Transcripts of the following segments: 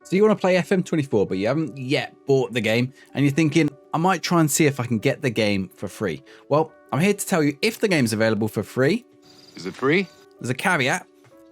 So you want to play FM24, but you haven't yet bought the game, and you're thinking, I might try and see if I can get the game for free. Well, I'm here to tell you if the game's available for free. Is it free? There's a caveat,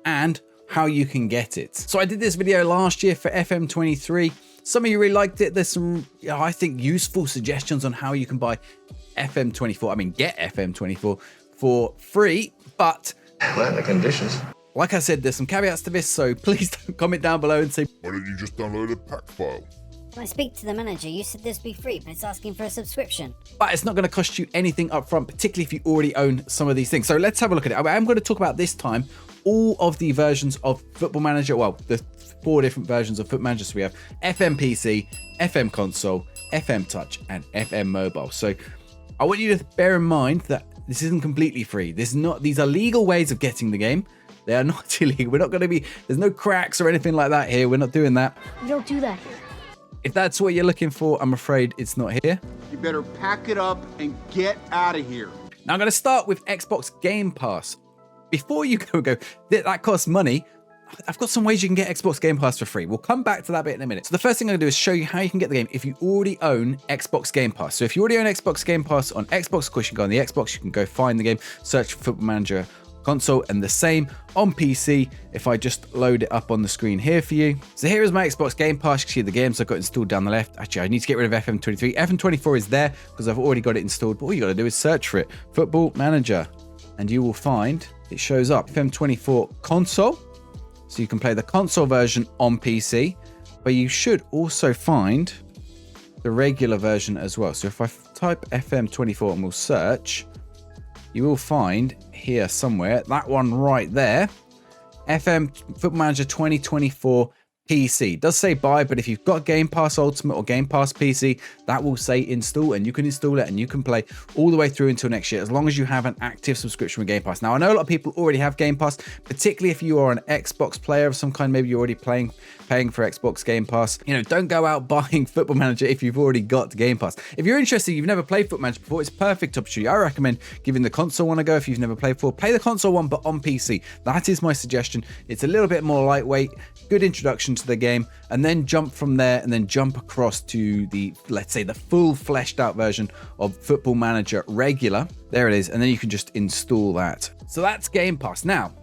and how you can get it. So I did this video last year for FM23. Some of you really liked it. There's some, I think, useful suggestions on how you can buy FM24. Get FM24 for free, but the conditions. Like I said, there's some caveats to this, so please don't comment down below and say, why don't you just download a pack file? When I speak to the manager, you said this would be free, but it's asking for a subscription. But it's not going to cost you anything up front, particularly if you already own some of these things. So let's have a look at it. I'm going to talk about this time all of the versions of Football Manager. Well, the 4 different versions of Football Manager. So we have FM PC, FM Console, FM Touch, and FM Mobile. So I want you to bear in mind that this isn't completely free. These are legal ways of getting the game. They are not illegal. We're not going to be, there's no cracks or anything like that here. We're not doing that. We don't do that here. If that's what you're looking for, I'm afraid it's not here. You better pack it up and get out of here. Now I'm going to start with Xbox Game Pass. Before you go, that costs money. I've got some ways you can get Xbox Game Pass for free. We'll come back to that bit in a minute. So the first thing I'm going to do is show you how you can get the game if you already own Xbox Game Pass. So if you already own Xbox Game Pass on Xbox, of course, you can go on the Xbox, you can go find the game, search for Football Manager Console, and the same on PC if I just load it up on the screen here for you. So here is my Xbox Game Pass. You can see the games I've got installed down the left. Actually, I need to get rid of FM23. FM24 is there because I've already got it installed, but all you got to do is search for it, Football Manager, and you will find it shows up, FM24 Console. So you can play the console version on PC, but you should also find the regular version as well. So if I type FM24 and we'll search, you will find here somewhere, that one right there, FM Football Manager 2024 PC. It does say buy, but if you've got Game Pass Ultimate or Game Pass PC, that will say install, and you can install it and you can play all the way through until next year, as long as you have an active subscription with Game Pass. Now, I know a lot of people already have Game Pass, particularly if you are an Xbox player of some kind. Maybe you're already paying for Xbox Game Pass. Don't go out buying Football Manager if you've already got Game Pass. If you're interested, you've never played Football Manager before, it's a perfect opportunity. I recommend giving the console one a go if you've never played before. Play the console one, but on PC. That is my suggestion. It's a little bit more lightweight, good introduction to the game, and then jump from there and then jump across to the, let's say, the full fleshed out version of Football Manager regular. There it is, and then you can just install that. So that's Game Pass. Now,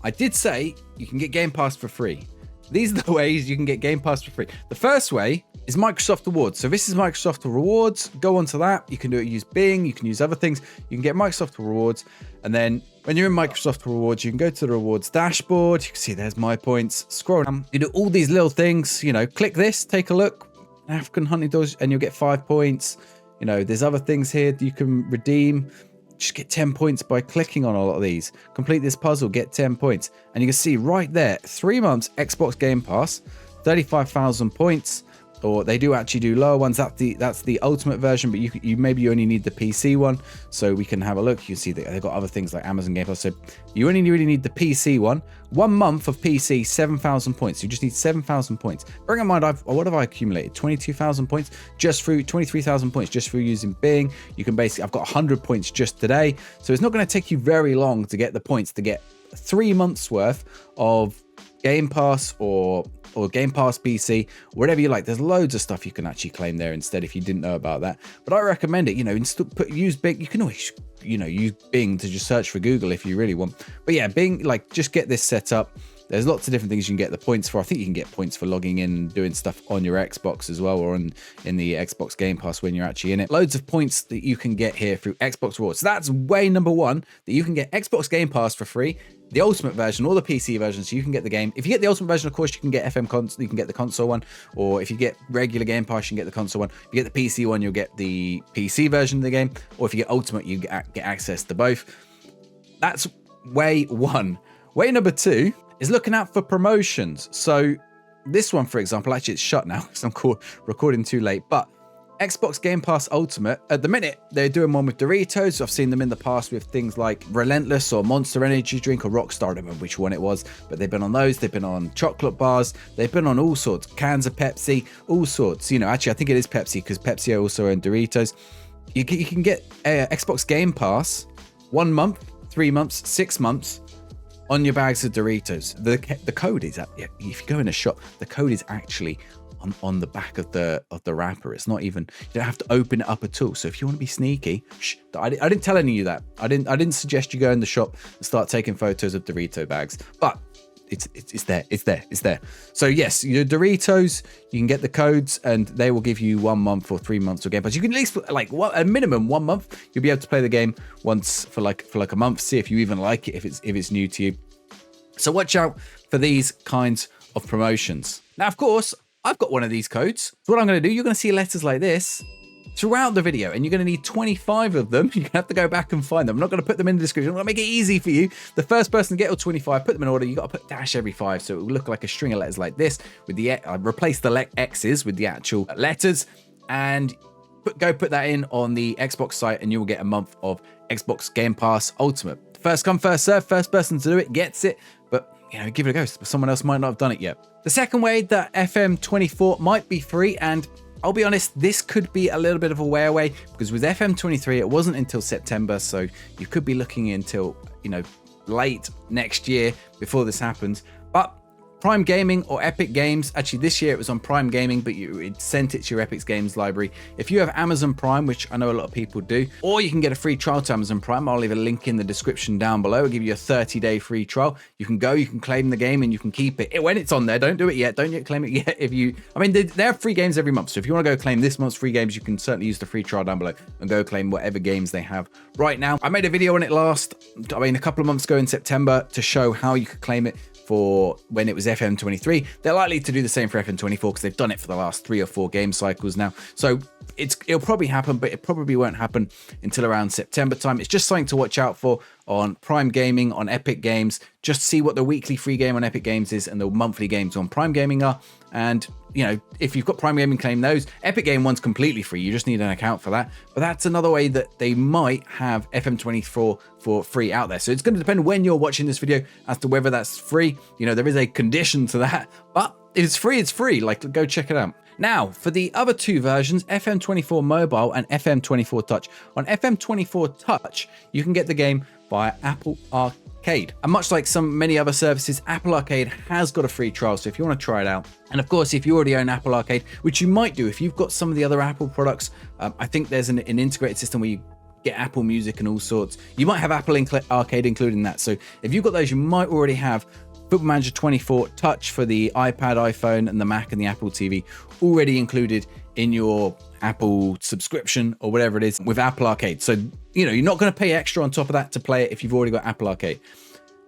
I did say you can get Game Pass for free. These are the ways you can get Game Pass for free. The first way is Microsoft Rewards. So this is Microsoft Rewards. Go onto that. You can do it, use Bing. You can use other things. You can get Microsoft Rewards. And then when you're in Microsoft Rewards, you can go to the rewards dashboard. You can see there's my points. Scroll down. You do all these little things. Click this, take a look. African hunting dogs, and you'll get 5 points. There's other things here that you can redeem. Just get 10 points by clicking on a lot of these. Complete this puzzle, get 10 points. And you can see right there, 3 months Xbox Game Pass, 35,000 points. Or they do actually do lower ones. That's the ultimate version, but you maybe you only need the PC one. So we can have a look. You see that they've got other things like Amazon Game Pass. So you only really need the PC one. 1 month of PC, 7,000 points. You just need 7,000 points. Bearing in mind, what have I accumulated? 22,000 points just through 23,000 points just through using Bing. You can basically, I've got 100 points just today. So it's not going to take you very long to get the points to get 3 months worth of Game Pass or Game Pass PC, whatever you like. There's loads of stuff you can actually claim there instead if you didn't know about that. But I recommend it. Use Bing. You can always use Bing to just search for Google if you really want. But yeah, Bing, just get this set up. There's lots of different things you can get the points for. I think you can get points for logging in and doing stuff on your Xbox as well, or in the Xbox Game Pass when you're actually in it. Loads of points that you can get here through Xbox Rewards. So that's way number one, that you can get Xbox Game Pass for free, the Ultimate version or the PC version, so you can get the game. If you get the Ultimate version, of course, you can get you can get the console one, or if you get regular Game Pass, you can get the console one. If you get the PC one, you'll get the PC version of the game, or if you get Ultimate, you get access to both. That's way one. Way number two is looking out for promotions. So this one, for example, actually it's shut now because I'm recording too late, but Xbox Game Pass Ultimate, at the minute, they're doing one with Doritos. I've seen them in the past with things like Relentless or Monster Energy Drink or Rockstar. I don't remember which one it was, but they've been on those. They've been on chocolate bars. They've been on all sorts. Cans of Pepsi, all sorts. Actually, I think it is Pepsi because Pepsi also own Doritos. You can get Xbox Game Pass 1 month, 3 months, 6 months on your bags of Doritos. The code is, if you go in a shop, the code is actually on the back of the wrapper. It's not even, you don't have to open it up at all. So if you want to be sneaky, I didn't tell any of you that. I didn't suggest you go in the shop and start taking photos of Dorito bags, but it's there. So yes, your Doritos, you can get the codes and they will give you 1 month or 3 months of Game Pass. You can at least a minimum 1 month. You'll be able to play the game once for like a month, see if you even like it, if it's new to you. So watch out for these kinds of promotions. Now, of course, I've got one of these codes. So what I'm going to do, you're going to see letters like this throughout the video, and you're going to need 25 of them. You're going to have to go back and find them. I'm not going to put them in the description. I'm going to make it easy for you. The first person to get all 25, put them in order. You got to put dash every 5, so it will look like a string of letters like this. With the replace the X's with the actual letters, and go put that in on the Xbox site, and you will get a month of Xbox Game Pass Ultimate. First come, first serve. First person to do it gets it, but give it a go. Someone else might not have done it yet. The second way that FM24 might be free, and I'll be honest, this could be a little bit of a way away, because with FM23, it wasn't until September. So you could be looking until, late next year before this happens. But Prime Gaming or Epic Games, actually this year it was on Prime Gaming, but it sent it to your Epic Games library. If you have Amazon Prime, which I know a lot of people do, or you can get a free trial to Amazon Prime, I'll leave a link in the description down below. I'll give you a 30-day free trial. You can claim the game and you can keep it when it's on there. Don't do it yet. Don't claim it yet. They have free games every month. So if you want to go claim this month's free games, you can certainly use the free trial down below and go claim whatever games they have right now. I made a video on it a couple of months ago in September to show how you could claim it for when it was FM23. They're likely to do the same for FM24 because they've done it for the last 3 or 4 game cycles now. So it'll probably happen, but it probably won't happen until around September time. It's just something to watch out for on Prime Gaming, on Epic Games. Just see what the weekly free game on Epic Games is and the monthly games on Prime Gaming are. And, if you've got Prime Gaming, claim those. Epic Game one's completely free. You just need an account for that. But that's another way that they might have FM24 for free out there. So it's going to depend when you're watching this video as to whether that's free. There is a condition to that. But if it's free, it's free. Go check it out. Now, for the other 2 versions, FM24 Mobile and FM24 Touch. On FM24 Touch, you can get the game via Apple Arcade. And much like many other services, Apple Arcade has got a free trial, so if you want to try it out. And of course, if you already own Apple Arcade, which you might do if you've got some of the other Apple products, I think there's an integrated system where you get Apple Music and all sorts. You might have Apple Arcade included in that. So if you've got those, you might already have Football Manager 24 Touch for the iPad, iPhone, and the Mac and the Apple TV already included in your Apple subscription or whatever it is with Apple Arcade. So, you're not going to pay extra on top of that to play it if you've already got Apple Arcade.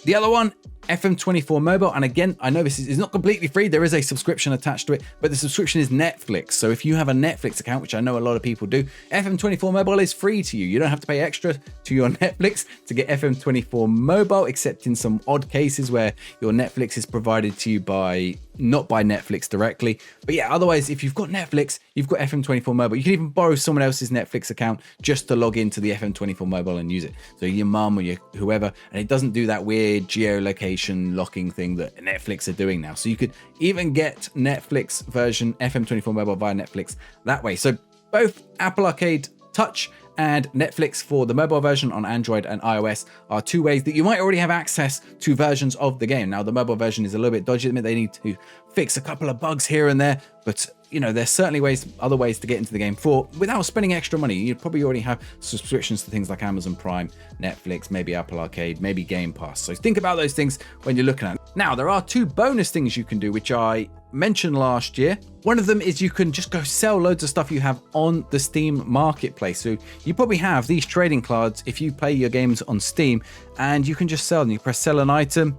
The other one, FM24 Mobile, and again, I know this is not completely free. There is a subscription attached to it, but the subscription is Netflix. So if you have a Netflix account, which I know a lot of people do, FM24 Mobile is free to you. You don't have to pay extra to your Netflix to get FM24 Mobile, except in some odd cases where your Netflix is provided to you not by Netflix directly. But yeah, otherwise, if you've got Netflix, you've got FM24 Mobile. You can even borrow someone else's Netflix account just to log into the FM24 Mobile and use it. So your mum or whoever, and it doesn't do that weird geolocation locking thing that Netflix are doing now. So you could even get Netflix version FM24 Mobile via Netflix that way. So both Apple Arcade Touch and Netflix for the mobile version on Android and iOS are 2 ways that you might already have access to versions of the game. Now, the mobile version is a little bit dodgy. They need to fix a couple of bugs here and there, but there's certainly other ways to get into the game without spending extra money. You'd probably already have subscriptions to things like Amazon Prime, Netflix, maybe Apple Arcade, maybe Game Pass. So think about those things when you're looking at it. Now, there are 2 bonus things you can do, which I mentioned last year. One of them is you can just go sell loads of stuff you have on the Steam marketplace. So you probably have these trading cards if you play your games on Steam, and you can just sell them. You press sell an item,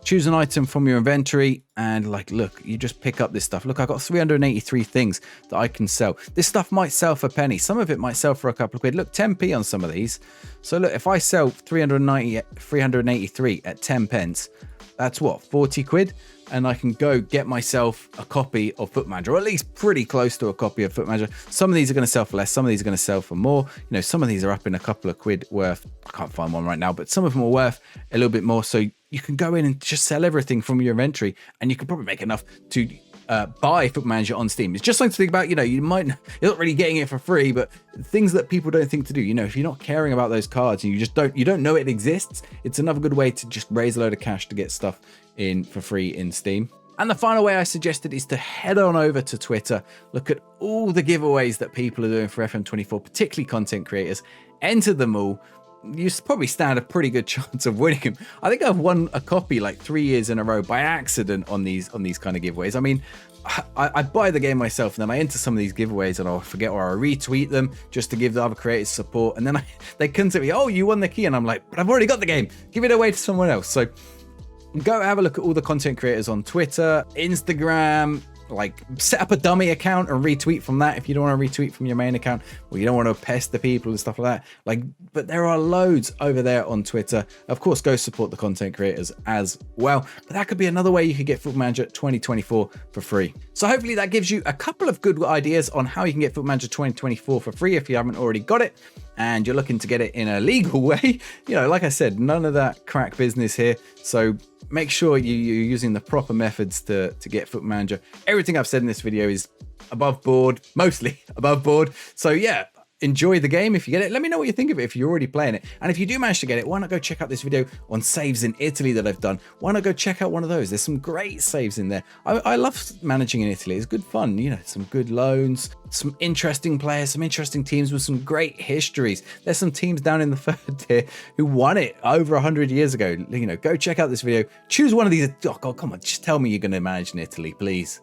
choose an item from your inventory, and look, you just pick up this stuff. Look, I've got 383 things that I can sell. This stuff might sell for pennies. Some of it might sell for a couple of quid. Look, 10p on some of these. So look, if I sell 383 at 10 pence, that's what, 40 quid? And I can go get myself a copy of Foot Manager, or at least pretty close to a copy of Foot Manager. Some of these are going to sell for less. Some of these are going to sell for more. Some of these are up in a couple of quid worth. I can't find one right now, but some of them are worth a little bit more. So you can go in and just sell everything from your inventory, and you can probably make enough to buy Football Manager on Steam. It's just something to think about. You know, you're not really getting it for free, but things that people don't think to do. You know, if you're not caring about those cards and you don't know it exists, it's another good way to just raise a load of cash to get stuff in for free in Steam. And the final way I suggested is to head on over to Twitter, look at all the giveaways that people are doing for FM24, particularly content creators, enter them all. You probably stand a pretty good chance of winning them. I think I've won a copy like 3 years in a row by accident on these kind of giveaways. I mean, I buy the game myself and then I enter some of these giveaways and I'll forget or I retweet them just to give the other creators support. And then they come to me, oh, you won the key. And I'm like, but I've already got the game. Give it away to someone else. So go have a look at all the content creators on Twitter, Instagram, like set up a dummy account and retweet from that if you don't want to retweet from your main account or you don't want to pester people and stuff like that. Like, but there are loads over there on Twitter. Of course, go support the content creators as well. But that could be another way you could get Football Manager 2024 for free. So hopefully that gives you a couple of good ideas on how you can get Football Manager 2024 for free if you haven't already got it and you're looking to get it in a legal way. You know, like I said, none of that crack business here. So make sure you're using the proper methods to get Football Manager. Everything I've said in this video is above board, mostly above board. So yeah, enjoy the game. If you get it, let me know what you think of it if you're already playing it. And if you do manage to get it, why not go check out this video on saves in Italy that I've done? Why not go check out one of those? There's some great saves in there. I love managing in Italy. It's good fun. You know, some good loans, some interesting players, some interesting teams with some great histories. There's some teams down in the third tier who won it over 100 years ago. You know, go check out this video. Choose one of these. Oh God, come on, just tell me you're going to manage in Italy, please.